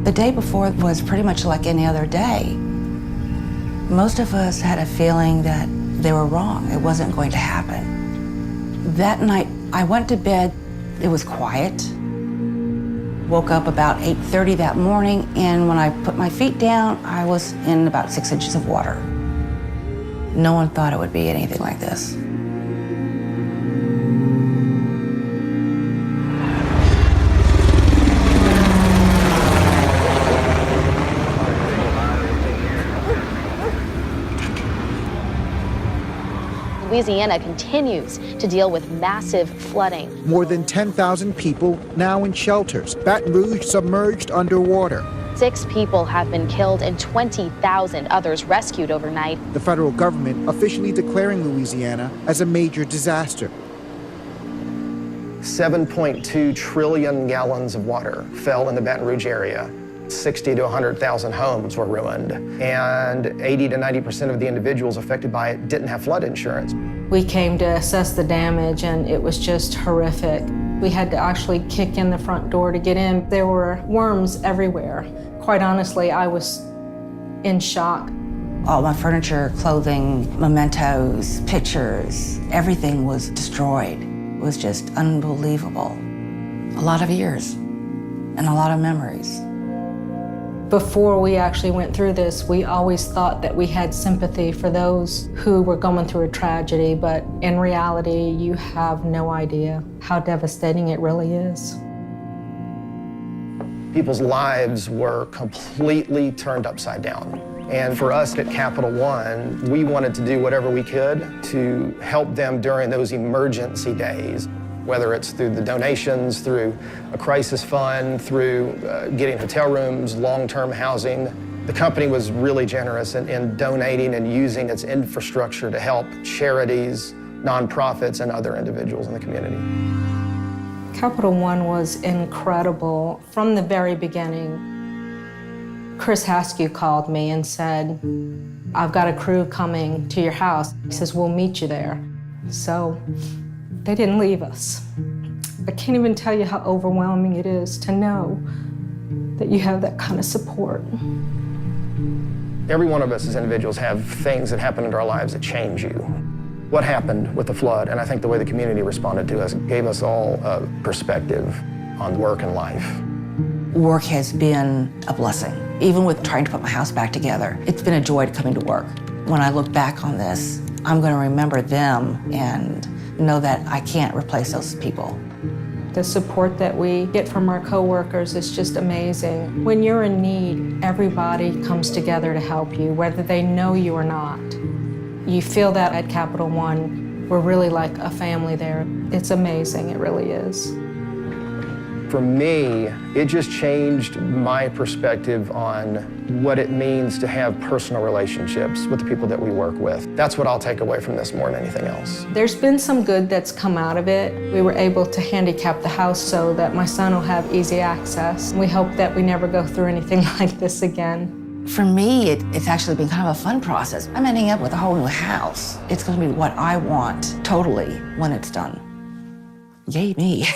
The day before was pretty much like any other day. Most of us had a feeling that they were wrong. It wasn't going to happen. That night, I went to bed. It was quiet. Woke up about 8:30 that morning, and when I put my feet down, I was in about 6 inches of water. No one thought it would be anything like this. Louisiana continues to deal with massive flooding. More than 10,000 people now in shelters. Baton Rouge submerged underwater. 6 people have been killed and 20,000 others rescued overnight. The federal government officially declaring Louisiana as a major disaster. 7.2 trillion gallons of water fell in the Baton Rouge area. 60 to 100,000 homes were ruined, and 80 to 90% of the individuals affected by it didn't have flood insurance. We came to assess the damage, and it was just horrific. We had to actually kick in the front door to get in. There were worms everywhere. Quite honestly, I was in shock. All my furniture, clothing, mementos, pictures, everything was destroyed. It was just unbelievable. A lot of years and a lot of memories. Before we actually went through this, we always thought that we had sympathy for those who were going through a tragedy, but in reality, you have no idea how devastating it really is. People's lives were completely turned upside down. And for us at Capital One, we wanted to do whatever we could to help them during those emergency days, whether it's through the donations, through a crisis fund, through getting hotel rooms, long-term housing. The company was really generous in donating and using its infrastructure to help charities, nonprofits, and other individuals in the community. Capital One was incredible from the very beginning. Chris Haskew called me and said, "I've got a crew coming to your house." He says, "We'll meet you there." So they didn't leave us. I can't even tell you how overwhelming it is to know that you have that kind of support. Every one of us as individuals have things that happen in our lives that change you. What happened with the flood, and I think the way the community responded to us, gave us all a perspective on work and life. Work has been a blessing. Even with trying to put my house back together, it's been a joy to coming to work. When I look back on this, I'm going to remember them and know that I can't replace those people. The support that we get from our coworkers is just amazing. When you're in need, everybody comes together to help you, whether they know you or not. You feel that at Capital One. We're really like a family there. It's amazing, it really is. For me, it just changed my perspective on what it means to have personal relationships with the people that we work with. That's what I'll take away from this more than anything else. There's been some good that's come out of it. We were able to handicap the house so that my son will have easy access. We hope that we never go through anything like this again. For me, it's actually been kind of a fun process. I'm ending up with a whole new house. It's going to be what I want totally when it's done. Yay me.